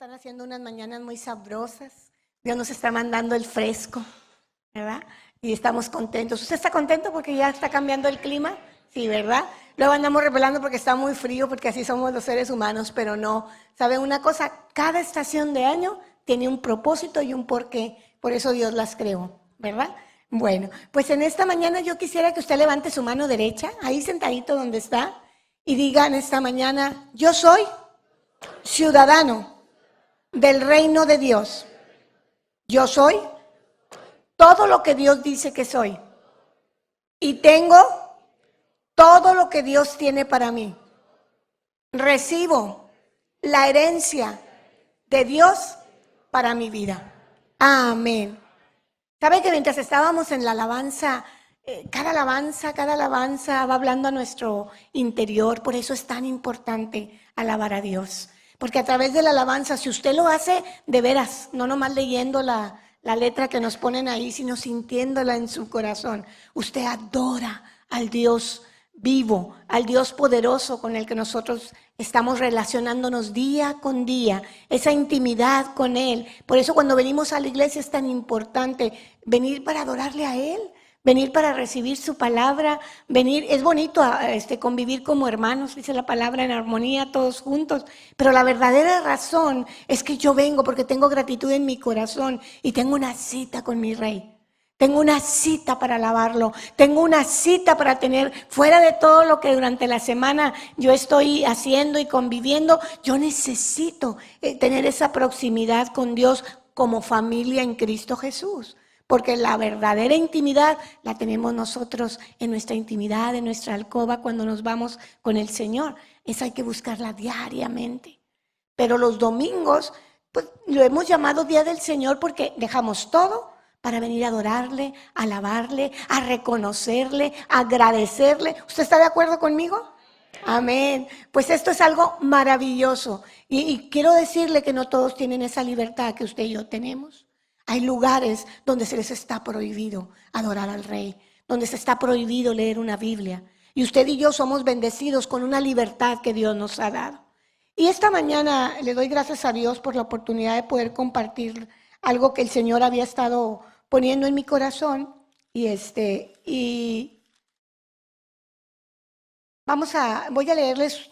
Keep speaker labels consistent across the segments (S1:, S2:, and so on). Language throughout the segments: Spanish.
S1: están haciendo unas mañanas muy sabrosas. Dios nos está mandando el fresco, ¿verdad? Y estamos contentos. ¿Usted está contento porque ya está cambiando el clima? Sí, ¿verdad? Luego andamos rebelando porque está muy frío, porque así somos los seres humanos, pero no. ¿Saben una cosa? Cada estación de año tiene un propósito y un porqué. Por eso Dios las creó, ¿verdad? Bueno, pues en esta mañana yo quisiera que usted levante su mano derecha, ahí sentadito donde está, y diga en esta mañana, yo soy ciudadano del reino de Dios. Yo soy todo lo que Dios dice que soy. Y tengo todo lo que Dios tiene para mí. Recibo la herencia de Dios para mi vida. Amén. ¿Sabe que mientras estábamos en la alabanza, cada alabanza va hablando a nuestro interior? Por eso es tan importante alabar a Dios. Porque a través de la alabanza, si usted lo hace de veras, no nomás leyendo la letra que nos ponen ahí, sino sintiéndola en su corazón, usted adora al Dios vivo, al Dios poderoso con el que nosotros estamos relacionándonos día con día, esa intimidad con Él. Por eso cuando venimos a la iglesia es tan importante venir para adorarle a Él, venir para recibir su palabra, venir. Es bonito convivir como hermanos, dice la palabra, en armonía todos juntos, pero la verdadera razón es que yo vengo porque tengo gratitud en mi corazón y tengo una cita con mi Rey. Tengo una cita para alabarlo, tengo una cita para tener, fuera de todo lo que durante la semana yo estoy haciendo y conviviendo, yo necesito tener esa proximidad con Dios como familia en Cristo Jesús. Porque la verdadera intimidad la tenemos nosotros en nuestra intimidad, en nuestra alcoba, cuando nos vamos con el Señor. Esa hay que buscarla diariamente. Pero los domingos, pues lo hemos llamado Día del Señor porque dejamos todo para venir a adorarle, a alabarle, a reconocerle, a agradecerle. ¿Usted está de acuerdo conmigo? Amén. Pues esto es algo maravilloso. Y quiero decirle que no todos tienen esa libertad que usted y yo tenemos. Hay lugares donde se les está prohibido adorar al Rey, donde se está prohibido leer una Biblia. Y usted y yo somos bendecidos con una libertad que Dios nos ha dado. Y esta mañana le doy gracias a Dios por la oportunidad de poder compartir algo que el Señor había estado poniendo en mi corazón. Y voy a leerles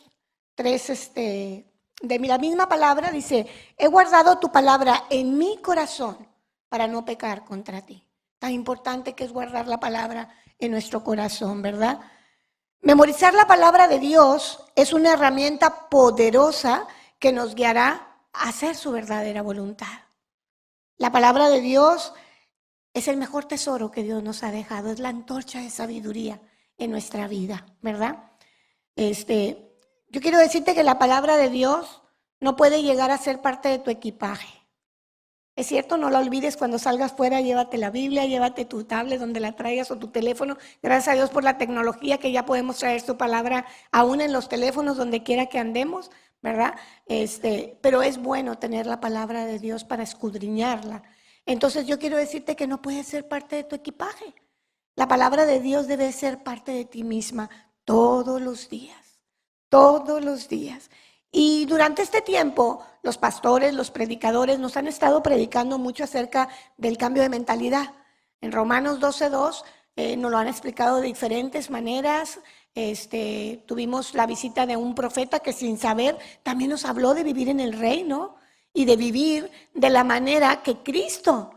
S1: tres, de la misma palabra. Dice, he guardado tu palabra en mi corazón para no pecar contra ti. Tan importante que es guardar la palabra en nuestro corazón, ¿verdad? Memorizar la palabra de Dios es una herramienta poderosa que nos guiará a hacer su verdadera voluntad. La palabra de Dios es el mejor tesoro que Dios nos ha dejado, es la antorcha de sabiduría en nuestra vida, ¿verdad? Yo quiero decirte que la palabra de Dios no puede llegar a ser parte de tu equipaje. Es cierto, no la olvides cuando salgas fuera, llévate la Biblia, llévate tu tablet donde la traigas o tu teléfono. Gracias a Dios por la tecnología que ya podemos traer su palabra aún en los teléfonos donde quiera que andemos, ¿verdad? Pero es bueno tener la palabra de Dios para escudriñarla. Entonces yo quiero decirte que no puede ser parte de tu equipaje. La palabra de Dios debe ser parte de ti misma todos los días, todos los días. Y durante este tiempo, los pastores, los predicadores nos han estado predicando mucho acerca del cambio de mentalidad. En Romanos 12:2 nos lo han explicado de diferentes maneras. Tuvimos la visita de un profeta que sin saber también nos habló de vivir en el reino y de vivir de la manera que Cristo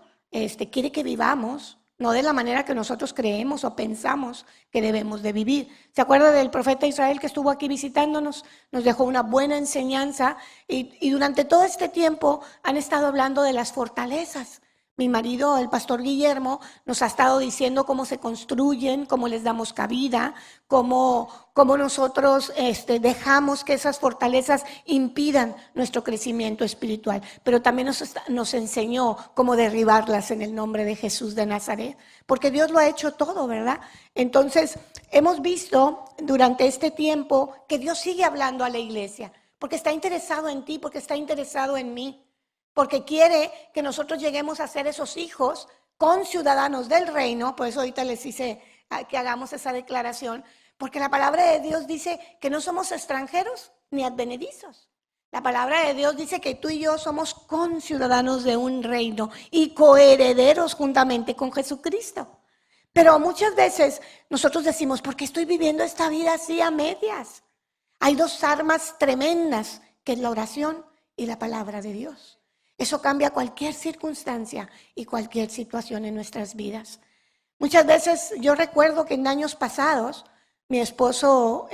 S1: quiere que vivamos. No de la manera que nosotros creemos o pensamos que debemos de vivir. ¿Se acuerda del profeta Israel que estuvo aquí visitándonos? Nos dejó una buena enseñanza y durante todo este tiempo han estado hablando de las fortalezas. Mi marido, el pastor Guillermo, nos ha estado diciendo cómo se construyen, cómo les damos cabida, cómo nosotros dejamos que esas fortalezas impidan nuestro crecimiento espiritual. Pero también nos enseñó cómo derribarlas en el nombre de Jesús de Nazaret. Porque Dios lo ha hecho todo, ¿verdad? Entonces, hemos visto durante este tiempo que Dios sigue hablando a la iglesia. Porque está interesado en ti, porque está interesado en mí. Porque quiere que nosotros lleguemos a ser esos hijos conciudadanos del reino. Por eso ahorita les hice que hagamos esa declaración. Porque la palabra de Dios dice que no somos extranjeros ni advenedizos. La palabra de Dios dice que tú y yo somos conciudadanos de un reino y coherederos juntamente con Jesucristo. Pero muchas veces nosotros decimos, ¿por qué estoy viviendo esta vida así a medias? Hay dos armas tremendas, que es la oración y la palabra de Dios. Eso cambia cualquier circunstancia y cualquier situación en nuestras vidas. Muchas veces yo recuerdo que en años pasados mi esposo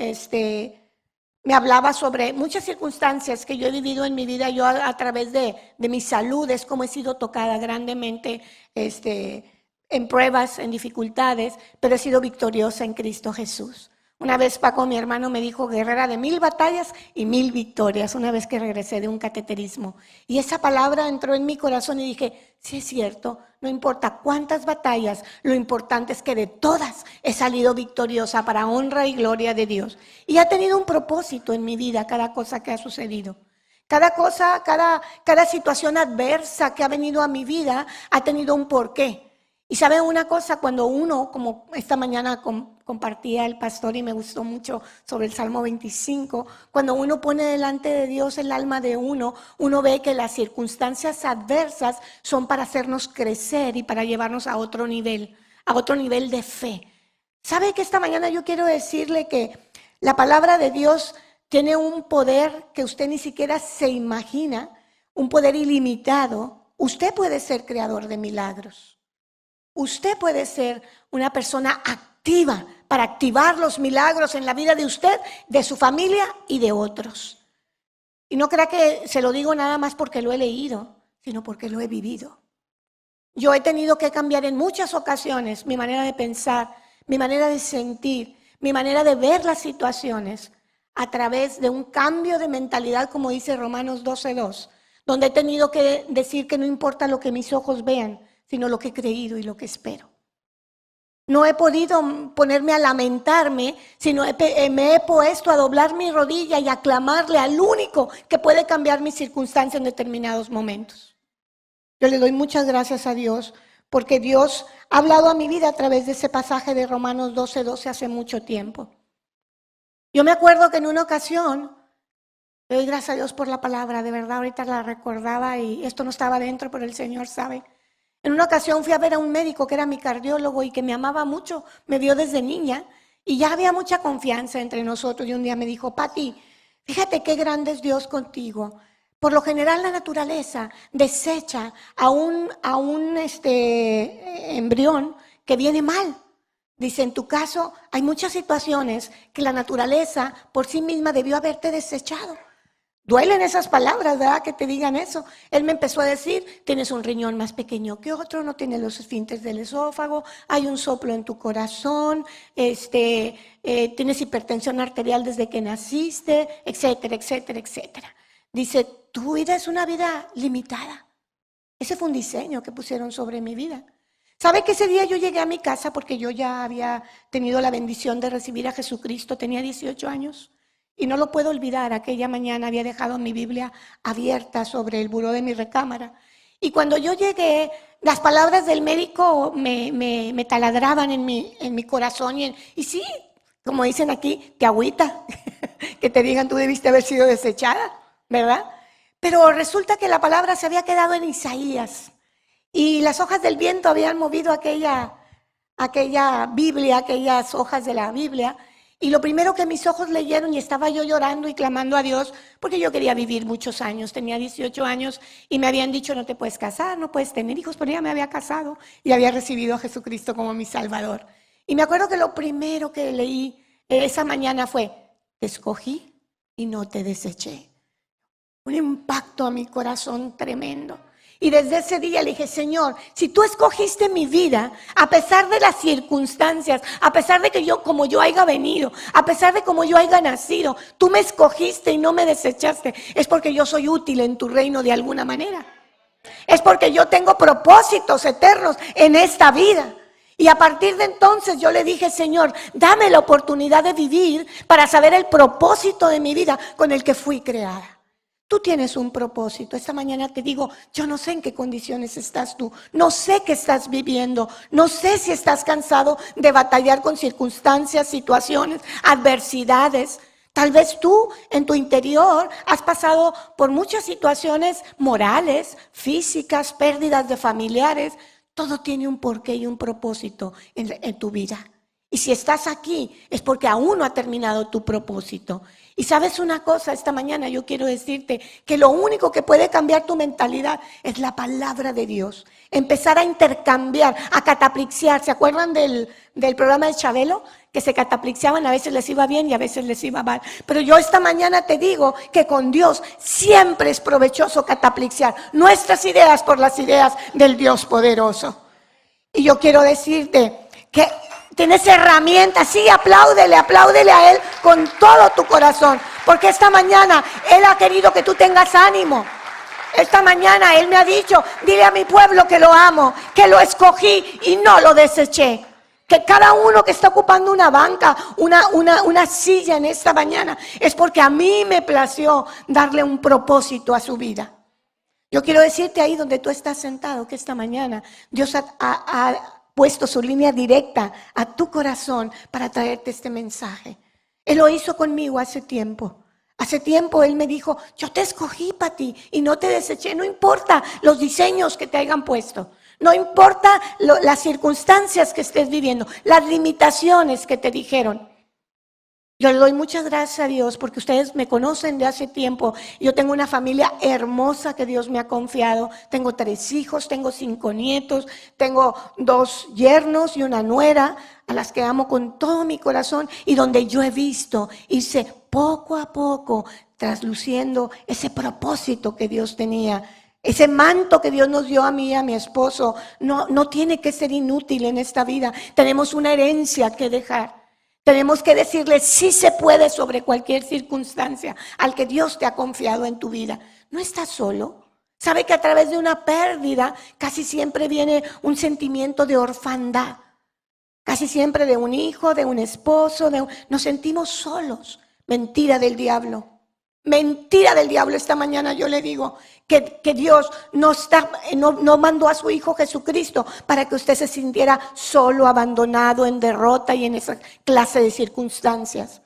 S1: me hablaba sobre muchas circunstancias que yo he vivido en mi vida. Yo a través de mi salud es como he sido tocada grandemente en pruebas, en dificultades, pero he sido victoriosa en Cristo Jesús. Una vez Paco, mi hermano, me dijo guerrera de 1000 batallas y 1000 victorias, una vez que regresé de un cateterismo. Y esa palabra entró en mi corazón y dije, sí es cierto, no importa cuántas batallas, lo importante es que de todas he salido victoriosa para honra y gloria de Dios. Y ha tenido un propósito en mi vida cada cosa que ha sucedido. Cada cosa, cada situación adversa que ha venido a mi vida ha tenido un porqué. Y saben una cosa, cuando uno, como esta mañana compartía el pastor y me gustó mucho sobre el Salmo 25, cuando uno pone delante de Dios el alma de uno ve que las circunstancias adversas son para hacernos crecer y para llevarnos a otro nivel de fe. ¿Sabe que esta mañana yo quiero decirle que la palabra de Dios tiene un poder que usted ni siquiera se imagina, un poder ilimitado? Usted puede ser creador de milagros. Usted puede ser una persona activa para activar los milagros en la vida de usted, de su familia y de otros. Y no crea que se lo digo nada más porque lo he leído, sino porque lo he vivido. Yo he tenido que cambiar en muchas ocasiones mi manera de pensar, mi manera de sentir, mi manera de ver las situaciones a través de un cambio de mentalidad, como dice Romanos 12:2, donde he tenido que decir que no importa lo que mis ojos vean, sino lo que he creído y lo que espero. No he podido ponerme a lamentarme, sino me he puesto a doblar mi rodilla y a clamarle al único que puede cambiar mi circunstancia en determinados momentos. Yo le doy muchas gracias a Dios porque Dios ha hablado a mi vida a través de ese pasaje de Romanos 12:12 hace mucho tiempo. Yo me acuerdo que en una ocasión, le doy gracias a Dios por la palabra, de verdad ahorita la recordaba y esto no estaba dentro, pero el Señor sabe. En una ocasión fui a ver a un médico que era mi cardiólogo y que me amaba mucho, me vio desde niña y ya había mucha confianza entre nosotros. Y un día me dijo, Pati, fíjate qué grande es Dios contigo. Por lo general la naturaleza desecha a un embrión que viene mal. Dice, en tu caso hay muchas situaciones que la naturaleza por sí misma debió haberte desechado. Duelen esas palabras, ¿verdad? Que te digan eso. Él me empezó a decir, tienes un riñón más pequeño que otro, no tienes los esfínteres del esófago, hay un soplo en tu corazón, tienes hipertensión arterial desde que naciste, etcétera, etcétera, etcétera. Dice, tu vida es una vida limitada. Ese fue un diseño que pusieron sobre mi vida. ¿Sabe que ese día yo llegué a mi casa porque yo ya había tenido la bendición de recibir a Jesucristo, tenía 18 años? Y no lo puedo olvidar, aquella mañana había dejado mi Biblia abierta sobre el buró de mi recámara. Y cuando yo llegué, las palabras del médico me taladraban en mi corazón. Y sí, como dicen aquí, te agüita, que te digan tú debiste haber sido desechada, ¿verdad? Pero resulta que la palabra se había quedado en Isaías. Y las hojas del viento habían movido aquella Biblia, aquellas hojas de la Biblia. Y lo primero que mis ojos leyeron, y estaba yo llorando y clamando a Dios, porque yo quería vivir muchos años, tenía 18 años y me habían dicho no te puedes casar, no puedes tener hijos, pero ya me había casado y había recibido a Jesucristo como mi Salvador. Y me acuerdo que lo primero que leí esa mañana fue, te escogí y no te deseché. Un impacto a mi corazón tremendo. Y desde ese día le dije, Señor, si tú escogiste mi vida, a pesar de las circunstancias, a pesar de que como yo haya venido, a pesar de como yo haya nacido, tú me escogiste y no me desechaste, es porque yo soy útil en tu reino de alguna manera. Es porque yo tengo propósitos eternos en esta vida. Y a partir de entonces yo le dije, Señor, dame la oportunidad de vivir para saber el propósito de mi vida con el que fui creada. Tú tienes un propósito. Esta mañana te digo, yo no sé en qué condiciones estás tú, no sé qué estás viviendo, no sé si estás cansado de batallar con circunstancias, situaciones, adversidades. Tal vez tú en tu interior has pasado por muchas situaciones morales, físicas, pérdidas de familiares. Todo tiene un porqué y un propósito en tu vida. Y si estás aquí es porque aún no ha terminado tu propósito. Y sabes una cosa, esta mañana yo quiero decirte que lo único que puede cambiar tu mentalidad es la palabra de Dios. Empezar a intercambiar, a cataplixiar. ¿Se acuerdan del programa de Chabelo? Que se cataplixiaban, a veces les iba bien y a veces les iba mal. Pero yo esta mañana te digo que con Dios siempre es provechoso cataplixiar nuestras ideas por las ideas del Dios poderoso. Y yo quiero decirte que tienes herramientas, sí, apláudele a Él con todo tu corazón. Porque esta mañana Él ha querido que tú tengas ánimo. Esta mañana Él me ha dicho, dile a mi pueblo que lo amo, que lo escogí y no lo deseché. Que cada uno que está ocupando una banca, una silla en esta mañana, es porque a mí me plació darle un propósito a su vida. Yo quiero decirte ahí donde tú estás sentado, que esta mañana Dios ha puesto su línea directa a tu corazón para traerte este mensaje. Él lo hizo conmigo hace tiempo. Hace tiempo Él me dijo, yo te escogí para ti y no te deseché. No importa los diseños que te hayan puesto. No importa las circunstancias que estés viviendo, las limitaciones que te dijeron. Yo le doy muchas gracias a Dios porque ustedes me conocen de hace tiempo. Yo tengo una familia hermosa que Dios me ha confiado. Tengo 3 hijos, tengo 5 nietos, tengo 2 yernos y una nuera a las que amo con todo mi corazón y donde yo he visto irse poco a poco trasluciendo ese propósito que Dios tenía. Ese manto que Dios nos dio a mí y a mi esposo no tiene que ser inútil en esta vida. Tenemos una herencia que dejar. Tenemos que decirle sí se puede sobre cualquier circunstancia al que Dios te ha confiado en tu vida. No estás solo. Sabe que a través de una pérdida casi siempre viene un sentimiento de orfandad. Casi siempre de un hijo, de un esposo, nos sentimos solos. Mentira del diablo. Mentira del diablo. Esta mañana yo le digo que Dios no mandó a su Hijo Jesucristo para que usted se sintiera solo, abandonado, en derrota y en esa clase de circunstancias.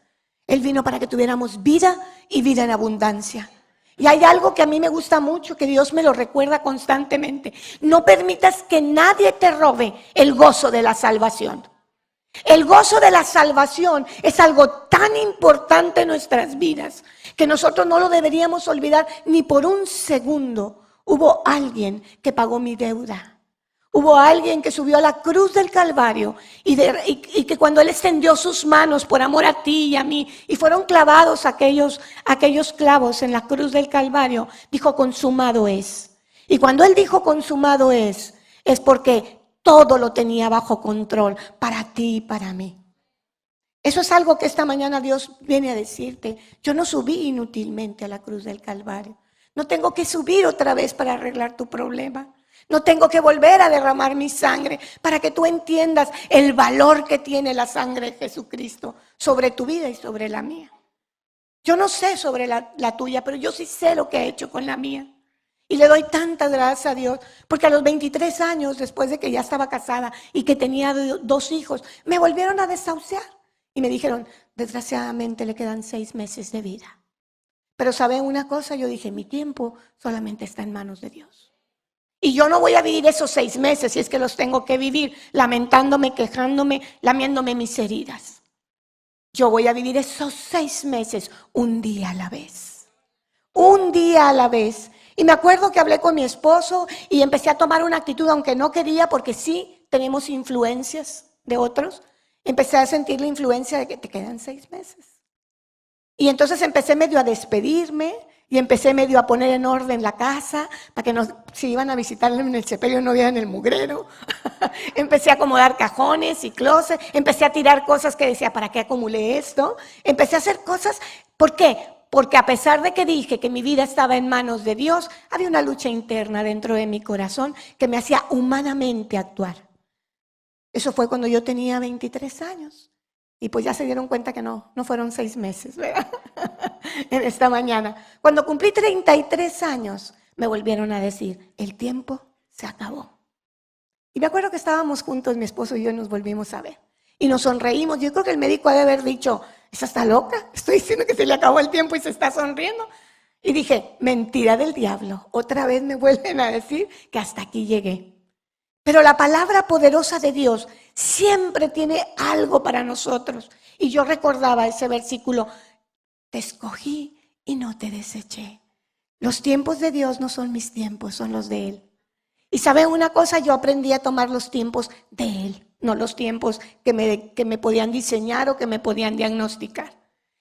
S1: Él vino para que tuviéramos vida y vida en abundancia. Y hay algo que a mí me gusta mucho, que Dios me lo recuerda constantemente. No permitas que nadie te robe el gozo de la salvación. El gozo de la salvación es algo tan importante en nuestras vidas que nosotros no lo deberíamos olvidar ni por un segundo. Hubo alguien que pagó mi deuda. Hubo alguien que subió a la cruz del Calvario y que cuando Él extendió sus manos por amor a ti y a mí y fueron clavados aquellos clavos en la cruz del Calvario, dijo consumado es. Y cuando Él dijo consumado es porque todo lo tenía bajo control para ti y para mí. Eso es algo que esta mañana Dios viene a decirte. Yo no subí inútilmente a la cruz del Calvario. No tengo que subir otra vez para arreglar tu problema. No tengo que volver a derramar mi sangre para que tú entiendas el valor que tiene la sangre de Jesucristo sobre tu vida y sobre la mía. Yo no sé sobre la tuya, pero yo sí sé lo que ha hecho con la mía. Y le doy tantas gracias a Dios, porque a los 23 años, después de que ya estaba casada y que tenía 2 hijos, me volvieron a desahuciar. Y me dijeron, desgraciadamente le quedan 6 meses de vida. Pero ¿saben una cosa? Yo dije, mi tiempo solamente está en manos de Dios. Y yo no voy a vivir esos 6 meses, si es que los tengo que vivir, lamentándome, quejándome, lamiéndome mis heridas. Yo voy a vivir esos 6 meses un día a la vez. Un día a la vez. Y me acuerdo que hablé con mi esposo y empecé a tomar una actitud, aunque no quería, porque sí tenemos influencias de otros. Empecé a sentir la influencia de que te quedan 6 meses. Y entonces empecé medio a despedirme y empecé medio a poner en orden la casa para que si iban a visitarme en el sepelio no vieran el mugrero. Empecé a acomodar cajones y closet. Empecé a tirar cosas que decía, ¿para qué acumulé esto? Empecé a hacer cosas. ¿Por qué? Porque a pesar de que dije que mi vida estaba en manos de Dios, había una lucha interna dentro de mi corazón que me hacía humanamente actuar. Eso fue cuando yo tenía 23 años. Y pues ya se dieron cuenta que no fueron 6 meses, ¿verdad? En esta mañana. Cuando cumplí 33 años, me volvieron a decir, el tiempo se acabó. Y me acuerdo que estábamos juntos, mi esposo y yo nos volvimos a ver. Y nos sonreímos. Yo creo que el médico ha de haber dicho, esa está loca, estoy diciendo que se le acabó el tiempo y se está sonriendo. Y dije, mentira del diablo, otra vez me vuelven a decir que hasta aquí llegué. Pero la palabra poderosa de Dios siempre tiene algo para nosotros. Y yo recordaba ese versículo, te escogí y no te deseché. Los tiempos de Dios no son mis tiempos, son los de Él. Y ¿saben una cosa? Yo aprendí a tomar los tiempos de Él, no los tiempos que me podían diseñar o que me podían diagnosticar.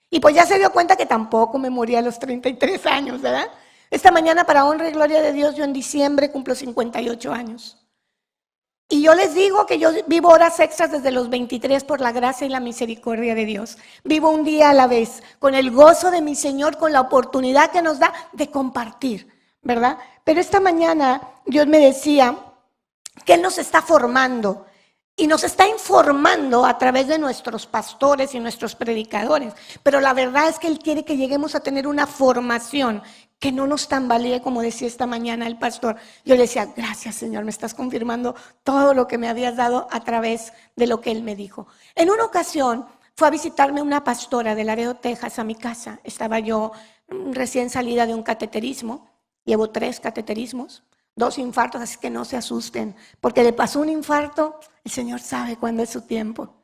S1: Y pues ya se dio cuenta que tampoco me morí a los 33 años, ¿verdad? Esta mañana, para honra y gloria de Dios, yo en diciembre cumplo 58 años. Y yo les digo que yo vivo horas extras desde los 23 por la gracia y la misericordia de Dios. Vivo un día a la vez, con el gozo de mi Señor, con la oportunidad que nos da de compartir, ¿verdad? Pero esta mañana Dios me decía que Él nos está formando y nos está informando a través de nuestros pastores y nuestros predicadores. Pero la verdad es que Él quiere que lleguemos a tener una formación que no nos tambalee, como decía esta mañana el pastor. Yo le decía, gracias Señor, me estás confirmando todo lo que me habías dado a través de lo que Él me dijo. En una ocasión fue a visitarme una pastora de Laredo, Texas, a mi casa. Estaba yo recién salida de un cateterismo, llevo 3 cateterismos, 2 infartos, así que no se asusten, porque le pasó un infarto, el Señor sabe cuándo es su tiempo.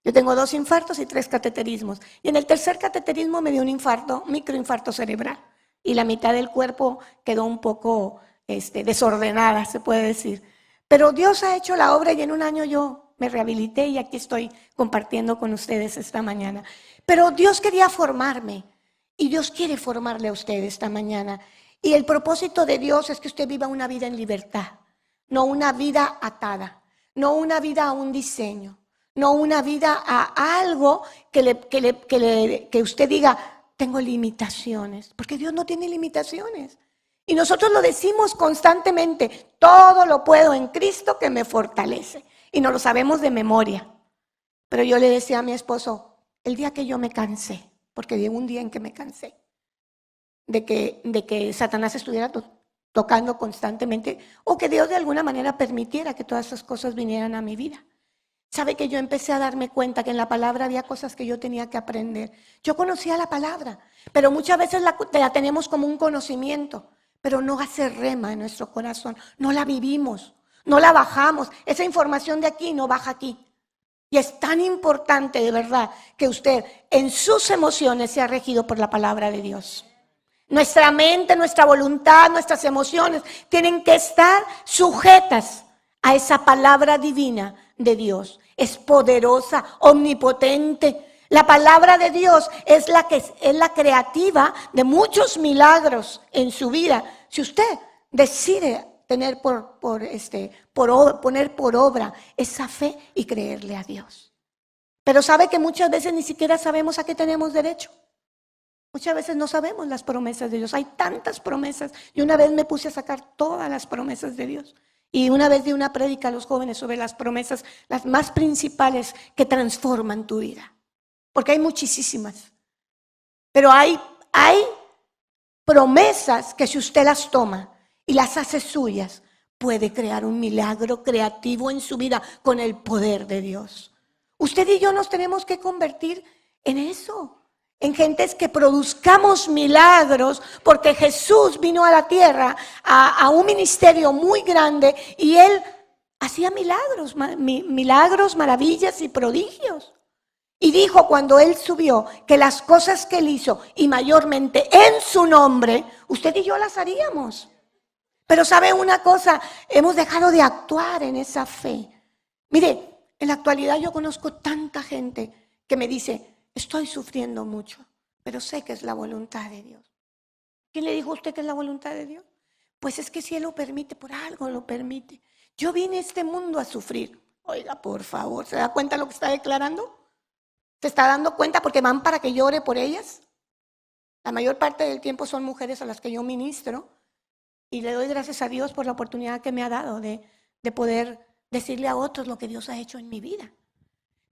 S1: Yo tengo 2 infartos y 3 cateterismos. Y en el tercer cateterismo me dio un infarto, microinfarto cerebral. Y la mitad del cuerpo quedó un poco desordenada, se puede decir. Pero Dios ha hecho la obra y en un año yo me rehabilité y aquí estoy compartiendo con ustedes esta mañana. Pero Dios quería formarme y Dios quiere formarle a usted esta mañana. Y el propósito de Dios es que usted viva una vida en libertad, no una vida atada, no una vida a un diseño, no una vida a algo que usted diga, tengo limitaciones, porque Dios no tiene limitaciones. Y nosotros lo decimos constantemente, todo lo puedo en Cristo que me fortalece. Y no lo sabemos de memoria. Pero yo le decía a mi esposo, el día que yo me cansé, porque llegó un día en que me cansé, de que Satanás estuviera tocando constantemente, o que Dios de alguna manera permitiera que todas esas cosas vinieran a mi vida. Sabe que yo empecé a darme cuenta que en la palabra había cosas que yo tenía que aprender. Yo conocía la palabra, pero muchas veces la tenemos como un conocimiento, pero no hace rema en nuestro corazón. No la vivimos, no la bajamos. Esa información de aquí no baja aquí. Y es tan importante de verdad que usted en sus emociones sea regido por la palabra de Dios. Nuestra mente, nuestra voluntad, nuestras emociones tienen que estar sujetas a esa palabra divina de Dios. Es poderosa, omnipotente. La palabra de Dios es la creativa de muchos milagros en su vida. Si usted decide poner por obra esa fe y creerle a Dios. Pero sabe que muchas veces ni siquiera sabemos a qué tenemos derecho. Muchas veces no sabemos las promesas de Dios. Hay tantas promesas. Y una vez me puse a sacar todas las promesas de Dios. Y una vez di una prédica a los jóvenes sobre las promesas, las más principales que transforman tu vida. Porque hay muchísimas. Pero hay promesas que si usted las toma y las hace suyas, puede crear un milagro creativo en su vida con el poder de Dios. Usted y yo nos tenemos que convertir en eso. En gentes que produzcamos milagros, porque Jesús vino a la tierra a un ministerio muy grande y Él hacía milagros, maravillas y prodigios. Y dijo cuando Él subió que las cosas que Él hizo y mayormente en su nombre, usted y yo las haríamos. Pero ¿sabe una cosa? Hemos dejado de actuar en esa fe. Mire, en la actualidad yo conozco tanta gente que me dice, estoy sufriendo mucho, pero sé que es la voluntad de Dios. ¿Quién le dijo a usted que es la voluntad de Dios? Pues es que si Él lo permite, por algo lo permite. Yo vine a este mundo a sufrir. Oiga, por favor, ¿se da cuenta de lo que está declarando? ¿Se está dando cuenta porque van para que llore por ellas? La mayor parte del tiempo son mujeres a las que yo ministro y le doy gracias a Dios por la oportunidad que me ha dado de poder decirle a otros lo que Dios ha hecho en mi vida.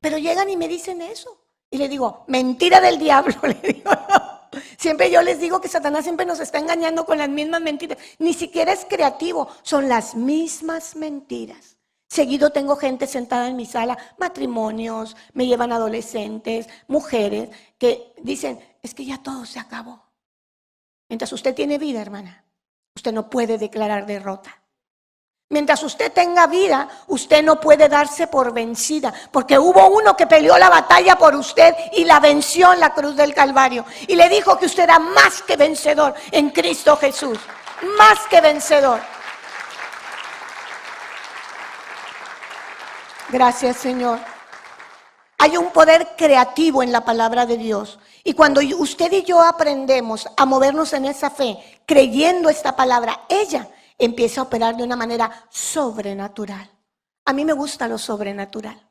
S1: Pero llegan y me dicen eso. Y le digo, mentira del diablo, le digo. Siempre yo les digo que Satanás siempre nos está engañando con las mismas mentiras. Ni siquiera es creativo, son las mismas mentiras. Seguido tengo gente sentada en mi sala, matrimonios, me llevan adolescentes, mujeres, que dicen, es que ya todo se acabó. Mientras usted tiene vida, hermana, usted no puede declarar derrota. Mientras usted tenga vida, usted no puede darse por vencida, porque hubo uno que peleó la batalla por usted y la venció en la cruz del Calvario. Y le dijo que usted era más que vencedor en Cristo Jesús, más que vencedor. Gracias, Señor. Hay un poder creativo en la palabra de Dios. Y cuando usted y yo aprendemos a movernos en esa fe, creyendo esta palabra, ella empieza a operar de una manera sobrenatural. A mí me gusta lo sobrenatural,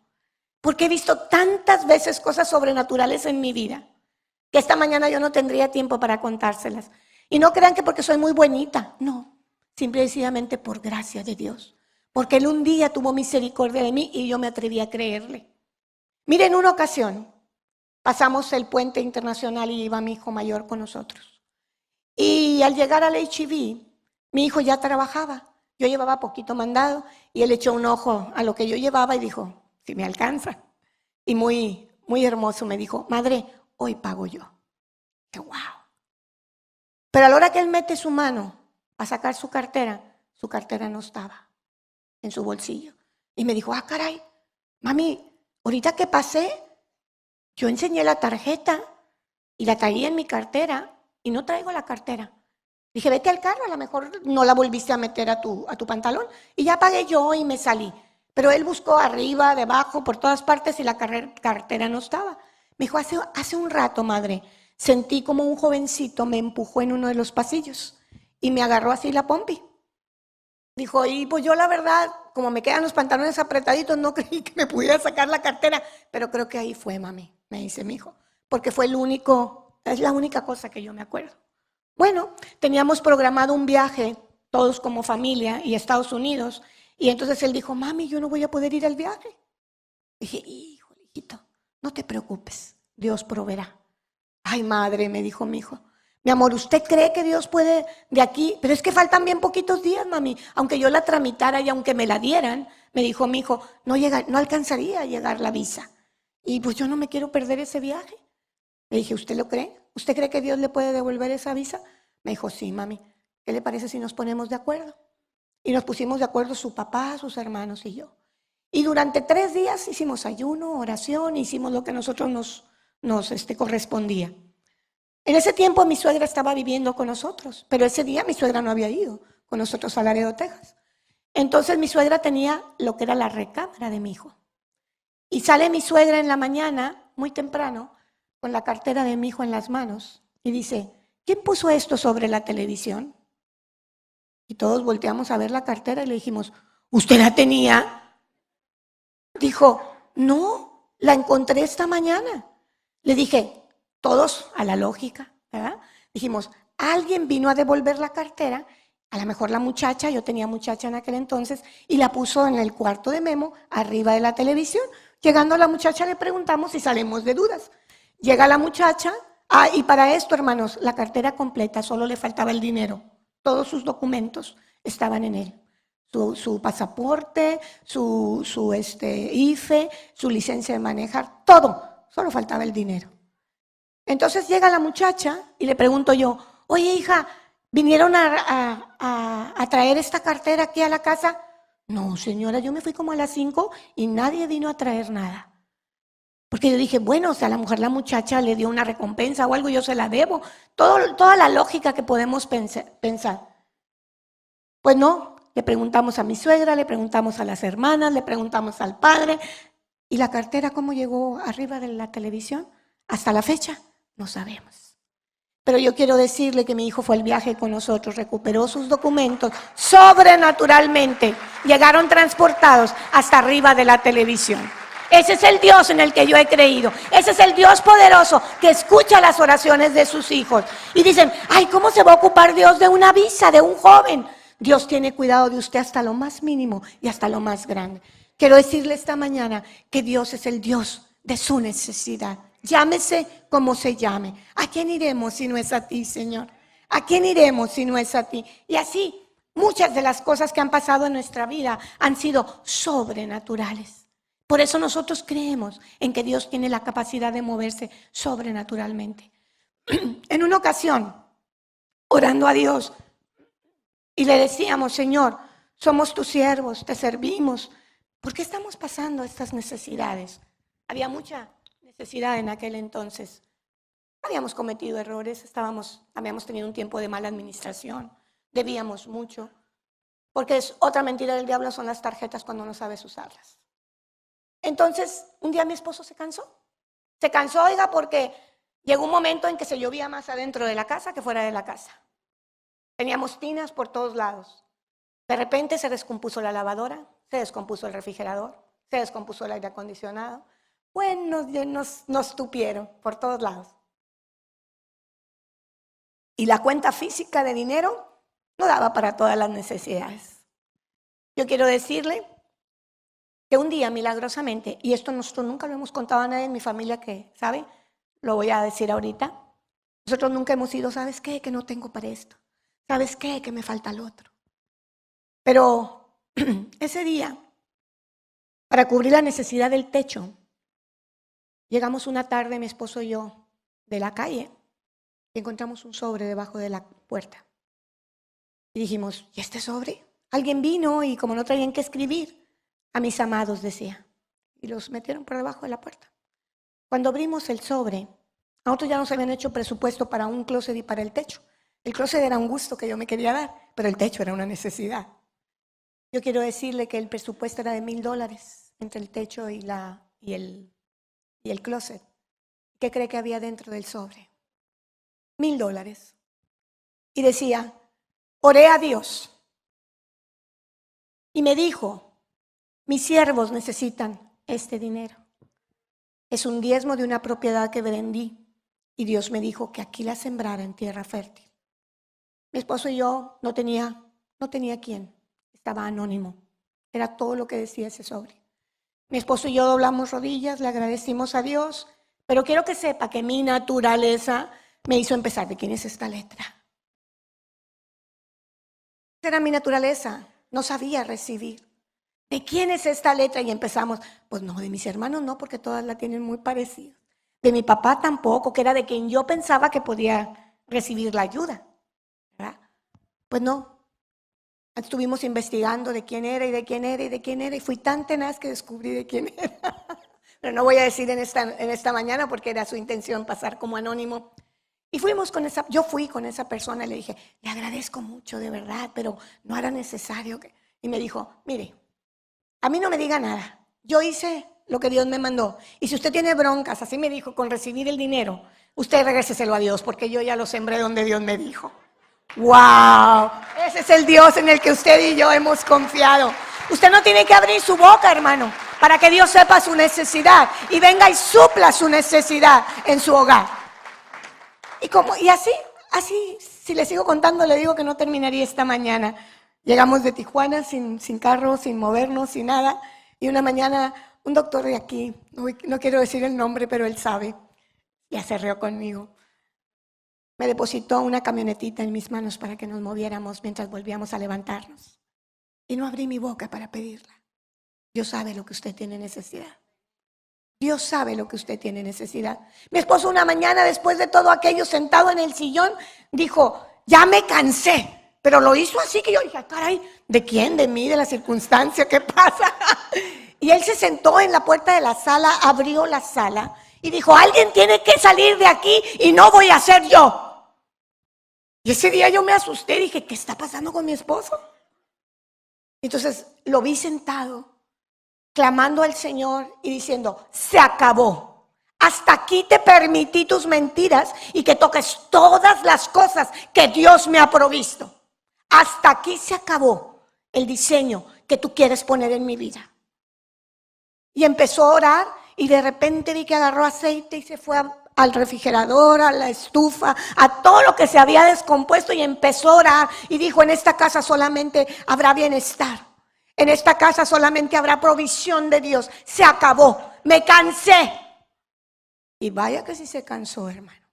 S1: porque he visto tantas veces cosas sobrenaturales en mi vida, que esta mañana yo no tendría tiempo para contárselas. Y no crean que porque soy muy bonita, no, simple y sencillamente por gracia de Dios. Porque Él un día tuvo misericordia de mí y yo me atreví a creerle. Miren, en una ocasión pasamos el puente internacional y iba mi hijo mayor con nosotros. Y al llegar al H-E-B, mi hijo ya trabajaba. Yo llevaba poquito mandado y él echó un ojo a lo que yo llevaba y dijo, si me alcanza. Y muy, muy hermoso me dijo, madre, hoy pago yo. ¡Qué wow! Pero a la hora que él mete su mano a sacar su cartera no estaba en su bolsillo. Y me dijo, caray, mami, ahorita que pasé, yo enseñé la tarjeta y la traía en mi cartera y no traigo la cartera. Dije, vete al carro, a lo mejor no la volviste a meter a tu pantalón. Y ya pagué yo y me salí. Pero él buscó arriba, debajo, por todas partes y la cartera no estaba. Me dijo, hace un rato, madre, sentí como un jovencito me empujó en uno de los pasillos y me agarró así la pompi. Dijo, y pues yo la verdad, como me quedan los pantalones apretaditos, no creí que me pudiera sacar la cartera. Pero creo que ahí fue, mami, me dice mi hijo. Porque fue es la única cosa que yo me acuerdo. Bueno, teníamos programado un viaje, todos como familia, y a Estados Unidos. Y entonces él dijo, mami, yo no voy a poder ir al viaje. Dije, hijo, hijito, no te preocupes, Dios proveerá. Ay, madre, me dijo mi hijo. Mi amor, ¿usted cree que Dios puede de aquí? Pero es que faltan bien poquitos días, mami. Aunque yo la tramitara y aunque me la dieran, me dijo mi hijo, no alcanzaría a llegar la visa. Y pues yo no me quiero perder ese viaje. Le dije, ¿usted lo cree? ¿Usted cree que Dios le puede devolver esa visa? Me dijo, sí, mami. ¿Qué le parece si nos ponemos de acuerdo? Y nos pusimos de acuerdo su papá, sus hermanos y yo. Y durante 3 días hicimos ayuno, oración, hicimos lo que a nosotros nos correspondía. En ese tiempo mi suegra estaba viviendo con nosotros, pero ese día mi suegra no había ido con nosotros a Laredo, Texas. Entonces mi suegra tenía lo que era la recámara de mi hijo. Y sale mi suegra en la mañana, muy temprano, con la cartera de mi hijo en las manos y dice, ¿quién puso esto sobre la televisión? Y todos volteamos a ver la cartera y le dijimos, ¿usted la tenía? Dijo, no, la encontré esta mañana. Le dije, todos a la lógica, ¿verdad? Dijimos, alguien vino a devolver la cartera, a lo mejor la muchacha, yo tenía muchacha en aquel entonces, y la puso en el cuarto de Memo, arriba de la televisión. Llegando a la muchacha le preguntamos si salimos de dudas. Llega la muchacha, y para esto, hermanos, la cartera completa, solo le faltaba el dinero. Todos sus documentos estaban en él. Su pasaporte, su IFE, su licencia de manejar, todo. Solo faltaba el dinero. Entonces llega la muchacha y le pregunto yo, oye hija, ¿vinieron a traer esta cartera aquí a la casa? No, señora, yo me fui como a las 5 y nadie vino a traer nada. Porque yo dije, bueno, o sea, a lo mejor la muchacha le dio una recompensa o algo, yo se la debo. Toda la lógica que podemos pensar. Pues no, le preguntamos a mi suegra, le preguntamos a las hermanas, le preguntamos al padre. ¿Y la cartera cómo llegó arriba de la televisión? Hasta la fecha, no sabemos. Pero yo quiero decirle que mi hijo fue al viaje con nosotros, recuperó sus documentos sobrenaturalmente. Llegaron transportados hasta arriba de la televisión. Ese es el Dios en el que yo he creído. Ese es el Dios poderoso que escucha las oraciones de sus hijos. Y dicen, ay, ¿cómo se va a ocupar Dios de una visa, de un joven? Dios tiene cuidado de usted hasta lo más mínimo y hasta lo más grande. Quiero decirle esta mañana que Dios es el Dios de su necesidad. Llámese como se llame. ¿A quién iremos si no es a ti, Señor? ¿A quién iremos si no es a ti? Y así, Muchas de las cosas que han pasado en nuestra vida han sido sobrenaturales. Por eso nosotros creemos en que Dios tiene la capacidad de moverse sobrenaturalmente. En una ocasión, orando a Dios, y le decíamos, Señor, somos tus siervos, te servimos. ¿Por qué estamos pasando estas necesidades? Había mucha necesidad en aquel entonces. Habíamos cometido errores, habíamos tenido un tiempo de mala administración, debíamos mucho. Porque es otra mentira del diablo, son las tarjetas cuando no sabes usarlas. Entonces, un día mi esposo se cansó. Se cansó, oiga, porque llegó un momento en que se llovía más adentro de la casa que fuera de la casa. Teníamos tinas por todos lados. De repente se descompuso la lavadora, se descompuso el refrigerador, se descompuso el aire acondicionado. Bueno, nos tupieron por todos lados. Y la cuenta física de dinero no daba para todas las necesidades. Yo quiero decirle que un día, milagrosamente, y esto nosotros nunca lo hemos contado a nadie en mi familia que sabe, lo voy a decir ahorita, nosotros nunca hemos ido, ¿sabes qué? Que no tengo para esto. ¿Sabes qué? Que me falta el otro. Pero ese día, para cubrir la necesidad del techo, llegamos una tarde, mi esposo y yo, de la calle, y encontramos un sobre debajo de la puerta. Y dijimos, ¿y este sobre? Alguien vino y como no traían que escribir, a mis amados decía, y los metieron por debajo de la puerta. Cuando abrimos el sobre, a nosotros ya nos habían hecho presupuesto para un closet y para el techo. El closet era un gusto que yo me quería dar, pero el techo era una necesidad. Yo quiero decirle que el presupuesto era de $1,000 entre el techo y el closet. ¿Qué cree que había dentro del sobre? $1,000. Y decía, oré a Dios y me dijo, mis siervos necesitan este dinero. Es un diezmo de una propiedad que vendí y Dios me dijo que aquí la sembrara en tierra fértil. Mi esposo y yo no tenía quién, estaba anónimo. Era todo lo que decía ese sobre. Mi esposo y yo doblamos rodillas, le agradecimos a Dios, pero quiero que sepa que mi naturaleza me hizo empezar. ¿De quién es esta letra? Esa era mi naturaleza, no sabía recibir. ¿De quién es esta letra? Y empezamos, pues no, de mis hermanos no, porque todas la tienen muy parecida. De mi papá tampoco, que era de quien yo pensaba que podía recibir la ayuda. ¿Verdad? Pues no. Estuvimos investigando de quién era y de quién era y de quién era y fui tan tenaz que descubrí de quién era. Pero no voy a decir en esta mañana porque era su intención pasar como anónimo. Y yo fui con esa persona y le dije, le agradezco mucho de verdad, pero no era necesario que... Y me dijo, mire, a mí no me diga nada. Yo hice lo que Dios me mandó. Y si usted tiene broncas, así me dijo, con recibir el dinero, usted regréseselo a Dios, porque yo ya lo sembré donde Dios me dijo. ¡Wow! Ese es el Dios en el que usted y yo hemos confiado. Usted no tiene que abrir su boca, hermano, para que Dios sepa su necesidad y venga y supla su necesidad en su hogar. Y así, si le sigo contando, le digo que no terminaría esta mañana. Llegamos de Tijuana sin carro, sin movernos, sin nada. Y una mañana, un doctor de aquí, no quiero decir el nombre, pero él sabe, ya se rió conmigo. Me depositó una camionetita en mis manos para que nos moviéramos mientras volvíamos a levantarnos. Y no abrí mi boca para pedirla. Dios sabe lo que usted tiene necesidad. Dios sabe lo que usted tiene necesidad. Mi esposo una mañana, después de todo aquello, sentado en el sillón, dijo, ya me cansé. Pero lo hizo así que yo dije, caray, ¿de quién? ¿De mí? ¿De la circunstancia? ¿Qué pasa? Y él se sentó en la puerta de la sala, abrió la sala y dijo, alguien tiene que salir de aquí y no voy a ser yo. Y ese día yo me asusté, dije, ¿qué está pasando con mi esposo? Entonces lo vi sentado, clamando al Señor y diciendo, se acabó. Hasta aquí te permití tus mentiras y que toques todas las cosas que Dios me ha provisto. Hasta aquí se acabó el diseño que tú quieres poner en mi vida. Y empezó a orar y de repente vi que agarró aceite y se fue al refrigerador, a la estufa, a todo lo que se había descompuesto y empezó a orar y dijo, en esta casa solamente habrá bienestar. En esta casa solamente habrá provisión de Dios. Se acabó. Me cansé. Y vaya que sí se cansó, hermano.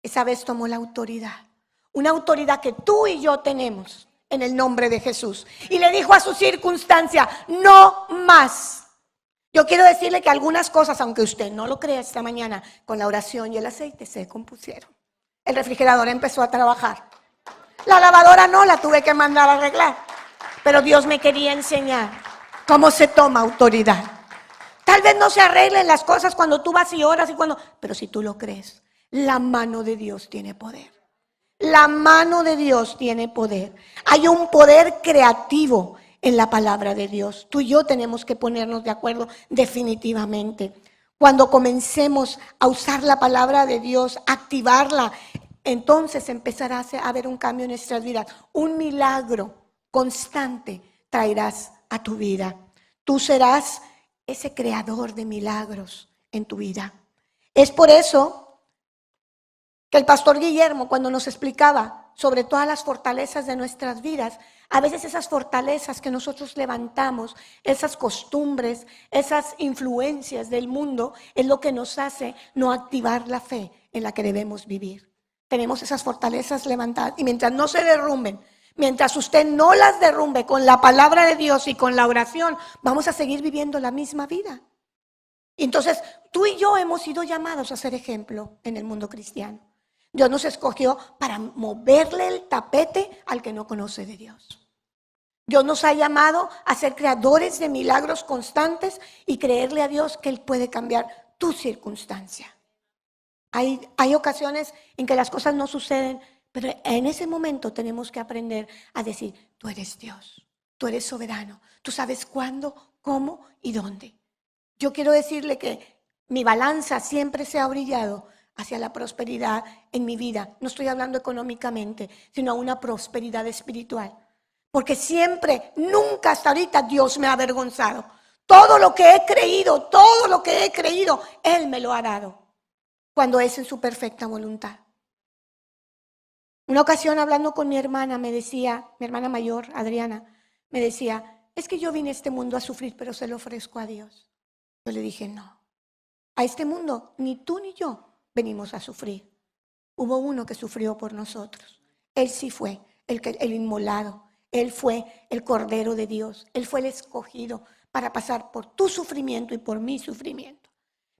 S1: Esa vez tomó la autoridad. Una autoridad que tú y yo tenemos en el nombre de Jesús. Y le dijo a su circunstancia, no más. Yo quiero decirle que algunas cosas, aunque usted no lo crea esta mañana, con la oración y el aceite se compusieron. El refrigerador empezó a trabajar. La lavadora no, la tuve que mandar a arreglar. Pero Dios me quería enseñar cómo se toma autoridad. Tal vez no se arreglen las cosas cuando tú vas y oras pero si tú lo crees, la mano de Dios tiene poder. La mano de Dios tiene poder. Hay un poder creativo en la palabra de Dios. Tú y yo tenemos que ponernos de acuerdo definitivamente. Cuando comencemos a usar la palabra de Dios, activarla, entonces empezará a haber un cambio en nuestras vidas. Un milagro constante traerás a tu vida. Tú serás ese creador de milagros en tu vida. Es por eso que el pastor Guillermo, cuando nos explicaba sobre todas las fortalezas de nuestras vidas, a veces esas fortalezas que nosotros levantamos, esas costumbres, esas influencias del mundo, es lo que nos hace no activar la fe en la que debemos vivir. Tenemos esas fortalezas levantadas y mientras no se derrumben, mientras usted no las derrumbe con la palabra de Dios y con la oración, vamos a seguir viviendo la misma vida. Y entonces, tú y yo hemos sido llamados a ser ejemplo en el mundo cristiano. Dios nos escogió para moverle el tapete al que no conoce de Dios. Dios nos ha llamado a ser creadores de milagros constantes y creerle a Dios que Él puede cambiar tu circunstancia. Hay ocasiones en que las cosas no suceden, pero en ese momento tenemos que aprender a decir, tú eres Dios, tú eres soberano, tú sabes cuándo, cómo y dónde. Yo quiero decirle que mi balanza siempre se ha brillado hacia la prosperidad en mi vida. No estoy hablando económicamente, sino a una prosperidad espiritual. Porque siempre, nunca hasta ahorita Dios me ha avergonzado. Todo lo que he creído, Él me lo ha dado. Cuando es en su perfecta voluntad. Una ocasión hablando con mi hermana, me decía, mi hermana mayor, Adriana, me decía, es que yo vine a este mundo a sufrir, pero se lo ofrezco a Dios. Yo le dije, no, a este mundo ni tú ni yo venimos a sufrir. Hubo uno que sufrió por nosotros. Él sí fue el inmolado. Él fue el Cordero de Dios. Él fue el escogido para pasar por tu sufrimiento y por mi sufrimiento.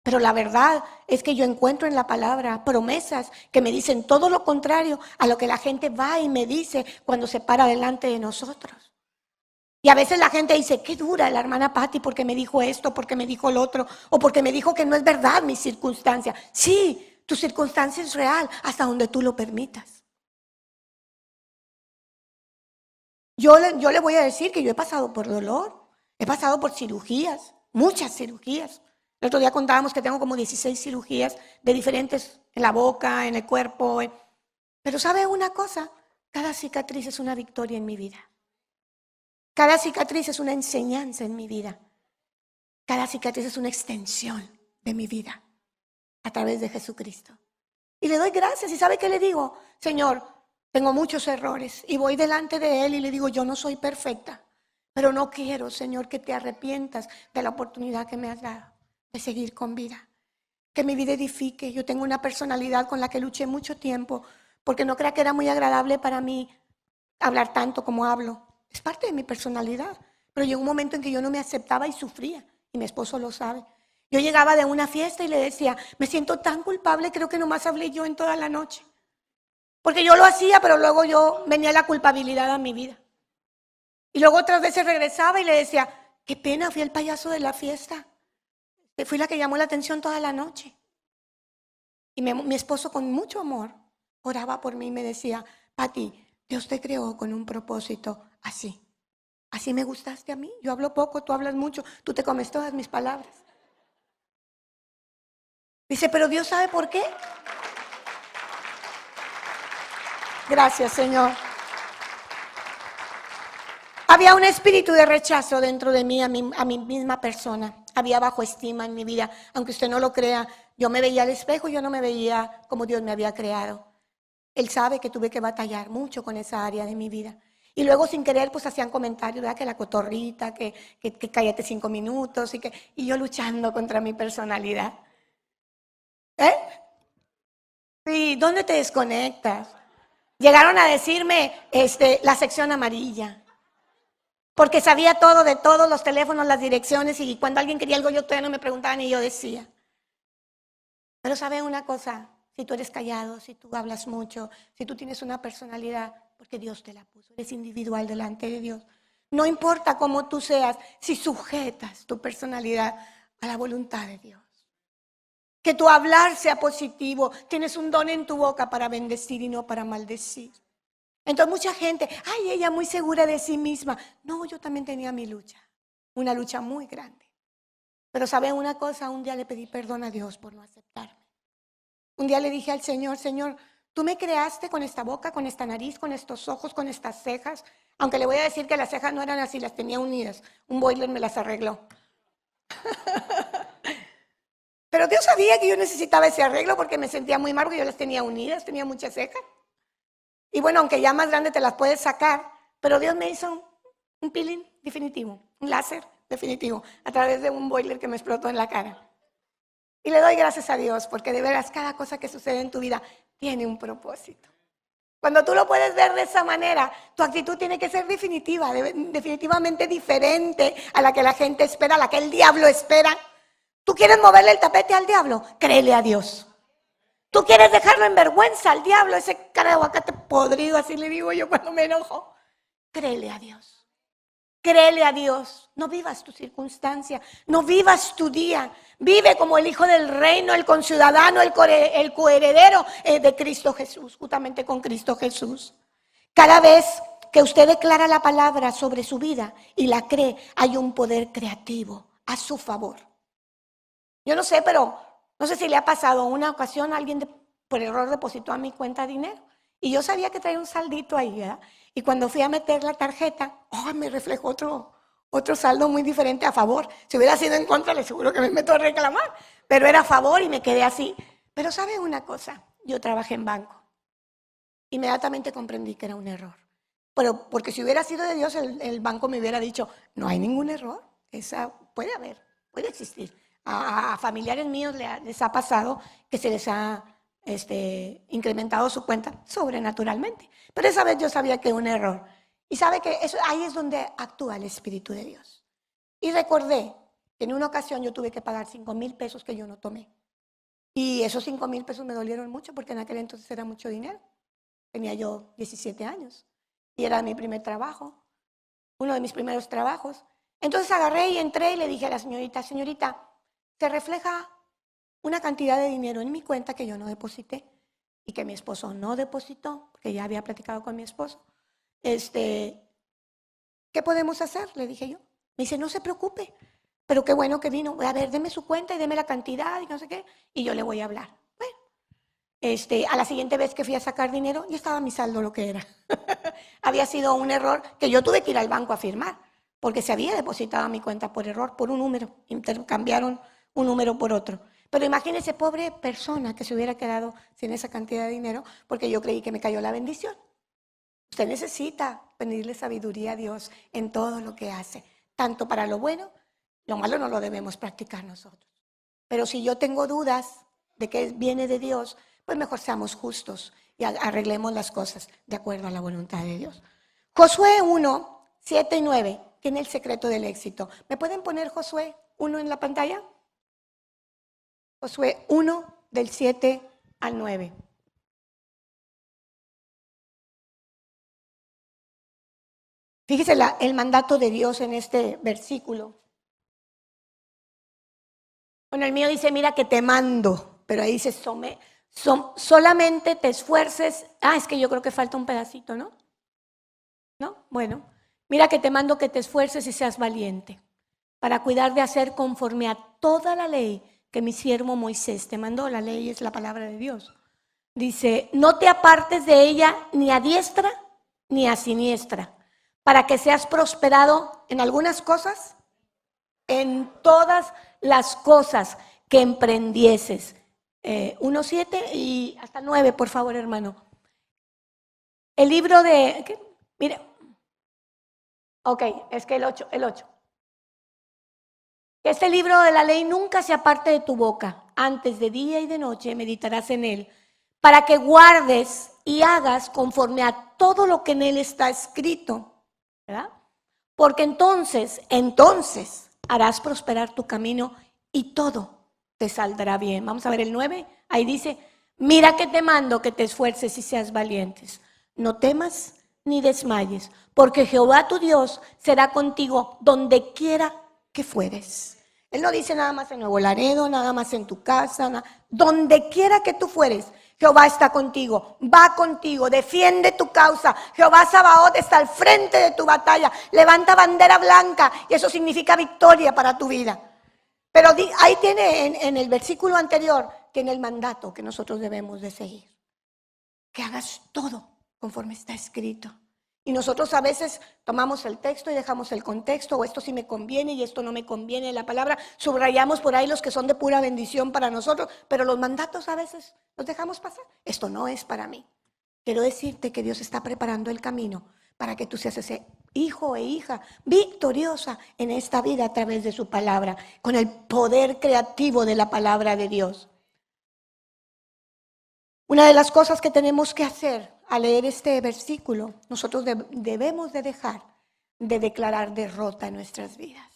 S1: Pero la verdad es que yo encuentro en la palabra promesas que me dicen todo lo contrario a lo que la gente va y me dice cuando se para delante de nosotros. Y a veces la gente dice, qué dura la hermana Patti porque me dijo esto, porque me dijo lo otro, o porque me dijo que no es verdad mi circunstancia. Sí, tu circunstancia es real hasta donde tú lo permitas. Yo le voy a decir que yo he pasado por dolor, he pasado por cirugías, muchas cirugías. El otro día contábamos que tengo como 16 cirugías de diferentes en la boca, en el cuerpo. Pero ¿sabe una cosa? Cada cicatriz es una victoria en mi vida. Cada cicatriz es una enseñanza en mi vida. Cada cicatriz es una extensión de mi vida a través de Jesucristo. Y le doy gracias. ¿Y sabe qué le digo? Señor, tengo muchos errores y voy delante de Él y le digo, yo no soy perfecta, pero no quiero, Señor, que te arrepientas de la oportunidad que me has dado de seguir con vida. Que mi vida edifique. Yo tengo una personalidad con la que luché mucho tiempo porque no creía que era muy agradable para mí hablar tanto como hablo. Es parte de mi personalidad. Pero llegó un momento en que yo no me aceptaba y sufría. Y mi esposo lo sabe. Yo llegaba de una fiesta y le decía, me siento tan culpable, creo que nomás hablé yo en toda la noche. Porque yo lo hacía, pero luego yo venía la culpabilidad a mi vida. Y luego otras veces regresaba y le decía, qué pena, fui el payaso de la fiesta. Fui la que llamó la atención toda la noche. Y mi esposo con mucho amor oraba por mí y me decía, Patti, Dios te creó con un propósito así. Así me gustaste a mí. Yo hablo poco, tú hablas mucho, tú te comes todas mis palabras. Dice, pero Dios sabe por qué. Gracias, Señor. Había un espíritu de rechazo dentro de mí, a mi misma persona. Había bajo estima en mi vida. Aunque usted no lo crea, yo me veía al espejo, yo no me veía como Dios me había creado. Él sabe que tuve que batallar mucho con esa área de mi vida. Y luego sin querer pues hacían comentarios, ¿verdad? Que la cotorrita, que cállate 5 minutos y yo luchando contra mi personalidad. Sí, ¿dónde te desconectas? Llegaron a decirme la sección amarilla, porque sabía todo de todos los teléfonos, las direcciones, y cuando alguien quería algo yo todavía no me preguntaban y yo decía. Pero ¿sabe una cosa? Si tú eres callado, si tú hablas mucho, si tú tienes una personalidad, porque Dios te la puso, eres individual delante de Dios. No importa cómo tú seas, si sujetas tu personalidad a la voluntad de Dios. Que tu hablar sea positivo. Tienes un don en tu boca para bendecir y no para maldecir. Entonces mucha gente, ay, ella muy segura de sí misma. No, yo también tenía mi lucha, una lucha muy grande. Pero ¿saben una cosa? Un día le pedí perdón a Dios por no aceptarme. Un día le dije al Señor, Señor, tú me creaste con esta boca, con esta nariz, con estos ojos, con estas cejas. Aunque le voy a decir que las cejas no eran así, las tenía unidas. Un boiler me las arregló. Pero Dios sabía que yo necesitaba ese arreglo porque me sentía muy mal porque yo las tenía unidas, tenía muchas cejas. Y bueno, aunque ya más grande te las puedes sacar, pero Dios me hizo un peeling definitivo, un láser definitivo, a través de un boiler que me explotó en la cara. Y le doy gracias a Dios porque de veras cada cosa que sucede en tu vida tiene un propósito. Cuando tú lo puedes ver de esa manera, tu actitud tiene que ser definitiva, definitivamente diferente a la que la gente espera, a la que el diablo espera. ¿Tú quieres moverle el tapete al diablo? Créele a Dios. ¿Tú quieres dejarlo en vergüenza al diablo, ese cara de aguacate podrido, así le digo yo cuando me enojo? Créele a Dios. Créele a Dios. No vivas tu circunstancia, no vivas tu día. Vive como el hijo del reino, el conciudadano, el coheredero de Cristo Jesús, justamente con Cristo Jesús. Cada vez que usted declara la palabra sobre su vida y la cree, hay un poder creativo a su favor. Yo no sé, pero no sé si le ha pasado una ocasión a alguien por error depositó a mi cuenta dinero y yo sabía que traía un saldito ahí, ¿verdad? Y cuando fui a meter la tarjeta, me reflejó otro saldo muy diferente a favor. Si hubiera sido en contra, le seguro que me meto a reclamar, pero era a favor y me quedé así. Pero ¿sabe una cosa? Yo trabajé en banco. Inmediatamente comprendí que era un error. Pero porque si hubiera sido de Dios, el banco me hubiera dicho, no hay ningún error, esa puede haber, puede existir. A familiares míos les ha pasado que se les ha incrementado su cuenta sobrenaturalmente. Pero esa vez yo sabía que era un error. Y sabe que ahí es donde actúa el Espíritu de Dios. Y recordé que en una ocasión yo tuve que pagar 5,000 pesos que yo no tomé. Y esos 5,000 pesos me dolieron mucho porque en aquel entonces era mucho dinero. Tenía yo 17 años y era mi primer trabajo, uno de mis primeros trabajos. Entonces agarré y entré y le dije a la señorita, señorita, se refleja una cantidad de dinero en mi cuenta que yo no deposité y que mi esposo no depositó, porque ya había platicado con mi esposo. ¿Qué podemos hacer? Le dije yo. Me dice, no se preocupe, pero qué bueno que vino. A ver, deme su cuenta y deme la cantidad y no sé qué, y yo le voy a hablar. Bueno, a la siguiente vez que fui a sacar dinero, ya estaba mi saldo lo que era. Había sido un error que yo tuve que ir al banco a firmar, porque se había depositado a mi cuenta por error, por un número. Intercambiaron un número por otro. Pero imagínese, pobre persona que se hubiera quedado sin esa cantidad de dinero, porque yo creí que me cayó la bendición. Usted necesita pedirle sabiduría a Dios en todo lo que hace, tanto para lo bueno, lo malo no lo debemos practicar nosotros. Pero si yo tengo dudas de que viene de Dios, pues mejor seamos justos y arreglemos las cosas de acuerdo a la voluntad de Dios. Josué 1, 7 y 9 tiene el secreto del éxito. ¿Me pueden poner Josué 1 en la pantalla? Josué 1 del 7 al 9. Fíjese el mandato de Dios en este versículo. Bueno, el mío dice, mira que te mando, pero ahí dice, solamente te esfuerces. Es que yo creo que falta un pedacito, ¿no? ¿No? Bueno, mira que te mando que te esfuerces y seas valiente para cuidar de hacer conforme a toda la ley que mi siervo Moisés te mandó. La ley es la palabra de Dios. Dice, no te apartes de ella ni a diestra ni a siniestra, para que seas prosperado en algunas cosas, en todas las cosas que emprendieses. 1:7 y hasta 9, por favor, hermano. El libro de, ¿qué? Mire, ok, es que el 8. Que este libro de la ley nunca se aparte de tu boca. Antes de día y de noche meditarás en él, para que guardes y hagas conforme a todo lo que en él está escrito, ¿verdad? Porque entonces harás prosperar tu camino y todo te saldrá bien. Vamos a ver el 9, ahí dice, mira que te mando que te esfuerces y seas valientes. No temas ni desmayes, porque Jehová tu Dios será contigo donde quiera que fueres. Él no dice nada más en Nuevo Laredo, nada más en tu casa, donde quiera que tú fueres. Jehová está contigo, va contigo, defiende tu causa. Jehová Sabaoth está al frente de tu batalla, levanta bandera blanca y eso significa victoria para tu vida. Pero ahí tiene en el versículo anterior, tiene el mandato que nosotros debemos de seguir. Que hagas todo conforme está escrito. Y nosotros a veces tomamos el texto y dejamos el contexto, o esto sí me conviene y esto no me conviene, la palabra, subrayamos por ahí los que son de pura bendición para nosotros, pero los mandatos a veces los dejamos pasar. Esto no es para mí. Quiero decirte que Dios está preparando el camino para que tú seas ese hijo e hija victoriosa en esta vida a través de su palabra, con el poder creativo de la palabra de Dios. Una de las cosas que tenemos que hacer al leer este versículo, nosotros debemos de dejar de declarar derrota en nuestras vidas.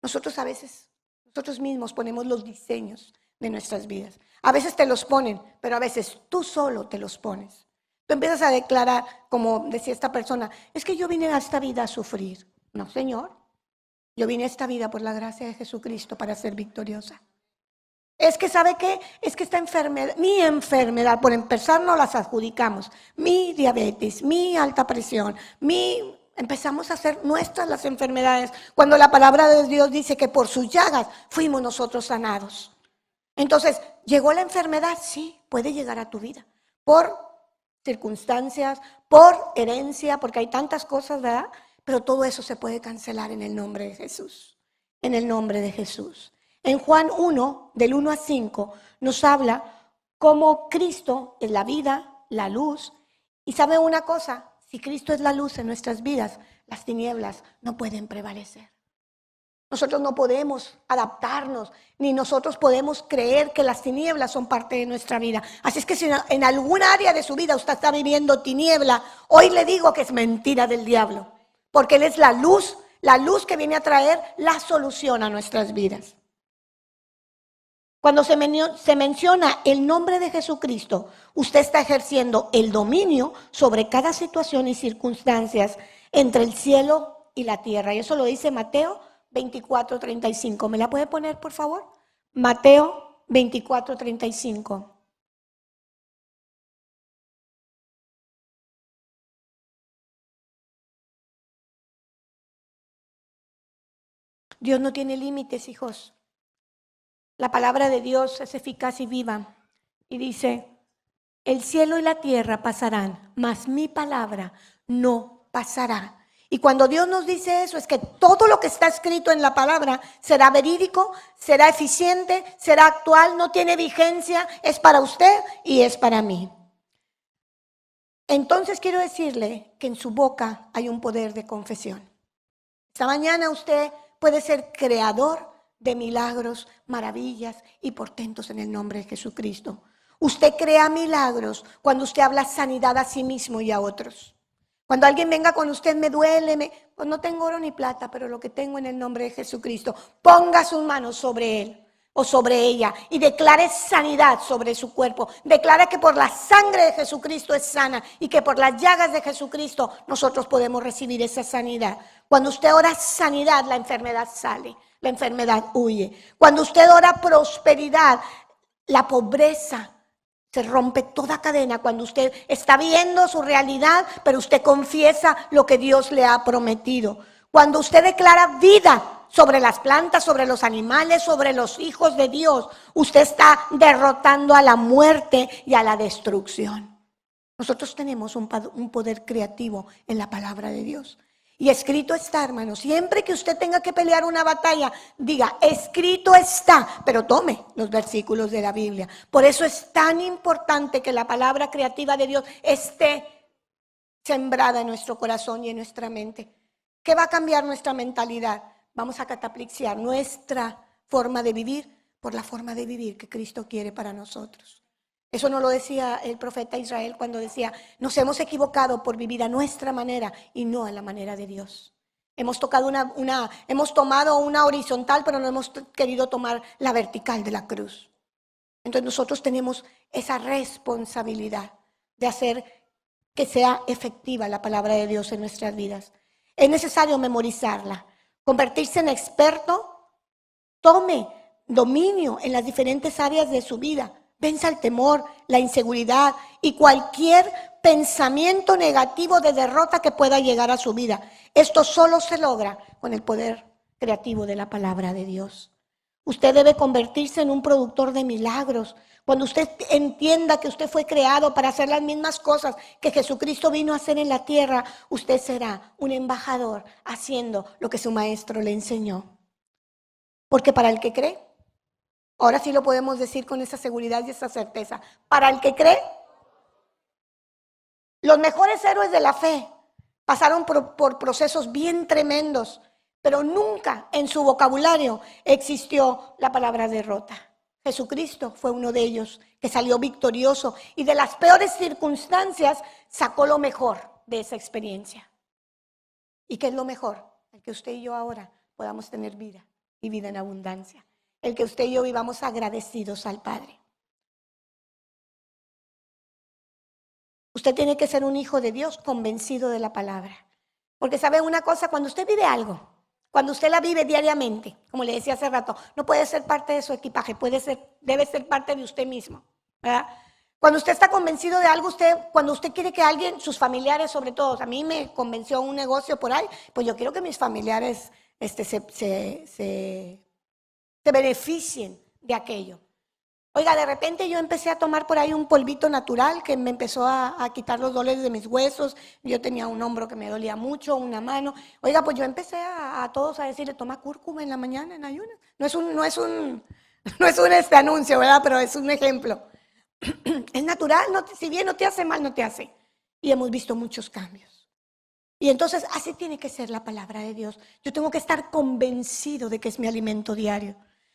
S1: Nosotros a veces, nosotros mismos ponemos los diseños de nuestras vidas. A veces te los ponen, pero a veces tú solo te los pones. Tú empiezas a declarar, como decía esta persona, es que yo vine a esta vida a sufrir. No, Señor, yo vine a esta vida por la gracia de Jesucristo para ser victoriosa. Es que, ¿sabe qué? Es que esta enfermedad, mi enfermedad, por empezar no las adjudicamos, mi diabetes, mi alta presión, empezamos a hacer nuestras las enfermedades, cuando la palabra de Dios dice que por sus llagas fuimos nosotros sanados. Entonces, ¿llegó la enfermedad? Sí, puede llegar a tu vida, por circunstancias, por herencia, porque hay tantas cosas, ¿verdad? Pero todo eso se puede cancelar en el nombre de Jesús, en el nombre de Jesús. En Juan 1, del 1 a 5, nos habla cómo Cristo es la vida, la luz. Y sabe una cosa, si Cristo es la luz en nuestras vidas, las tinieblas no pueden prevalecer. Nosotros no podemos adaptarnos, ni nosotros podemos creer que las tinieblas son parte de nuestra vida. Así es que si en algún área de su vida usted está viviendo tiniebla, hoy le digo que es mentira del diablo, porque Él es la luz que viene a traer la solución a nuestras vidas. Cuando se menciona el nombre de Jesucristo, usted está ejerciendo el dominio sobre cada situación y circunstancias entre el cielo y la tierra. Y eso lo dice Mateo 24:35. ¿Me la puede poner, por favor? Mateo 24:35. Dios no tiene límites, hijos. La palabra de Dios es eficaz y viva. Y dice, el cielo y la tierra pasarán, mas mi palabra no pasará. Y cuando Dios nos dice eso, es que todo lo que está escrito en la palabra será verídico, será eficiente, será actual, no tiene vigencia, es para usted y es para mí. Entonces quiero decirle que en su boca hay un poder de confesión. Esta mañana usted puede ser creador de milagros, maravillas y portentos en el nombre de Jesucristo. Usted crea milagros cuando usted habla sanidad a sí mismo y a otros. Cuando alguien venga con usted, me duele, pues no tengo oro ni plata, pero lo que tengo en el nombre de Jesucristo, ponga sus manos sobre él o sobre ella y declare sanidad sobre su cuerpo. Declare que por la sangre de Jesucristo es sana y que por las llagas de Jesucristo nosotros podemos recibir esa sanidad. Cuando usted ora sanidad, la enfermedad sale, la enfermedad huye. Cuando usted ora prosperidad, la pobreza se rompe toda cadena. Cuando usted está viendo su realidad, pero usted confiesa lo que Dios le ha prometido. Cuando usted declara vida sobre las plantas, sobre los animales, sobre los hijos de Dios, usted está derrotando a la muerte y a la destrucción. Nosotros tenemos un poder creativo en la palabra de Dios. Y escrito está, hermano, siempre que usted tenga que pelear una batalla, diga, escrito está, pero tome los versículos de la Biblia. Por eso es tan importante que la palabra creativa de Dios esté sembrada en nuestro corazón y en nuestra mente. ¿Qué va a cambiar nuestra mentalidad? Vamos a cataplexear nuestra forma de vivir por la forma de vivir que Cristo quiere para nosotros. Eso no lo decía el profeta Israel cuando decía, nos hemos equivocado por vivir a nuestra manera y no a la manera de Dios. Hemos tomado una horizontal, pero no hemos querido tomar la vertical de la cruz. Entonces nosotros tenemos esa responsabilidad de hacer que sea efectiva la palabra de Dios en nuestras vidas. Es necesario memorizarla, convertirse en experto, tome dominio en las diferentes áreas de su vida. Venza el temor, la inseguridad y cualquier pensamiento negativo de derrota que pueda llegar a su vida. Esto solo se logra con el poder creativo de la palabra de Dios. Usted debe convertirse en un productor de milagros. Cuando usted entienda que usted fue creado para hacer las mismas cosas que Jesucristo vino a hacer en la tierra, usted será un embajador haciendo lo que su maestro le enseñó. Porque para el que cree, ahora sí lo podemos decir con esa seguridad y esa certeza, para el que cree, los mejores héroes de la fe pasaron por procesos bien tremendos, pero nunca en su vocabulario existió la palabra derrota. Jesucristo fue uno de ellos que salió victorioso y de las peores circunstancias sacó lo mejor de esa experiencia. ¿Y qué es lo mejor? El que usted y yo ahora podamos tener vida y vida en abundancia. El que usted y yo vivamos agradecidos al Padre. Usted tiene que ser un hijo de Dios convencido de la palabra. Porque sabe una cosa, cuando usted vive algo, cuando usted la vive diariamente, como le decía hace rato, no puede ser parte de su equipaje, debe ser parte de usted mismo, ¿verdad? Cuando usted está convencido de algo, cuando usted quiere que alguien, sus familiares sobre todo, a mí me convenció un negocio por ahí, pues yo quiero que mis familiares se beneficien de aquello. Oiga, de repente yo empecé a tomar por ahí un polvito natural que me empezó a quitar los dolores de mis huesos. Yo tenía un hombro que me dolía mucho, una mano. Oiga, pues yo empecé a todos a decirle, toma cúrcuma en la mañana en ayunas. No es un anuncio, ¿verdad? Pero es un ejemplo. Es natural, si bien no te hace mal, no te hace. Y hemos visto muchos cambios. Y entonces así tiene que ser la palabra de Dios. Yo tengo que estar convencido de que es mi alimento diario.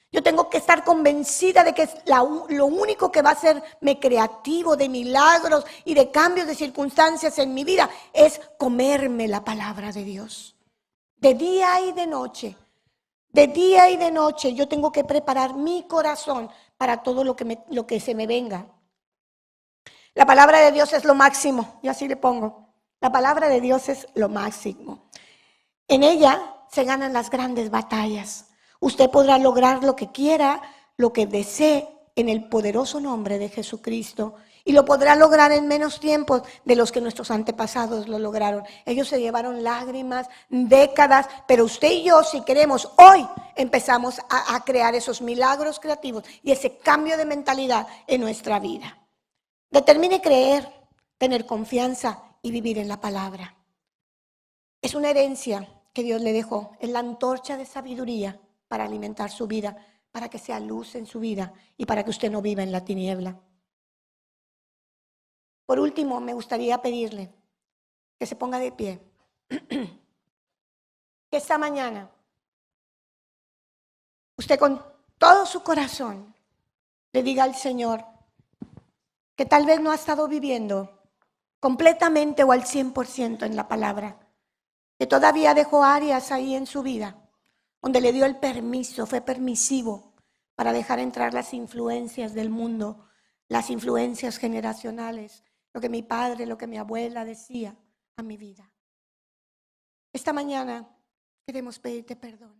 S1: Yo tengo que estar convencida de que es lo único que va a hacerme creativo de milagros y de cambios de circunstancias en mi vida es comerme la palabra de Dios. De día y de noche. De día y de noche yo tengo que preparar mi corazón para todo lo que se me venga. La palabra de Dios es lo máximo. Y así le pongo. La palabra de Dios es lo máximo. En ella se ganan las grandes batallas. Usted podrá lograr lo que quiera, lo que desee en el poderoso nombre de Jesucristo. Y lo podrá lograr en menos tiempo de los que nuestros antepasados lo lograron. Ellos se llevaron lágrimas, décadas, pero usted y yo, si queremos, hoy empezamos a crear esos milagros creativos y ese cambio de mentalidad en nuestra vida. Determine creer, tener confianza y vivir en la palabra. Es una herencia que Dios le dejó, es la antorcha de sabiduría para alimentar su vida, para que sea luz en su vida y para que usted no viva en la tiniebla. Por último, me gustaría pedirle que se ponga de pie, que esta mañana usted con todo su corazón le diga al Señor que tal vez no ha estado viviendo completamente o al 100% en la palabra, que todavía dejó áreas ahí en su vida donde le dio el permiso, fue permisivo para dejar entrar las influencias del mundo, las influencias generacionales, lo que mi padre, lo que mi abuela decía a mi vida. Esta mañana queremos pedirte perdón.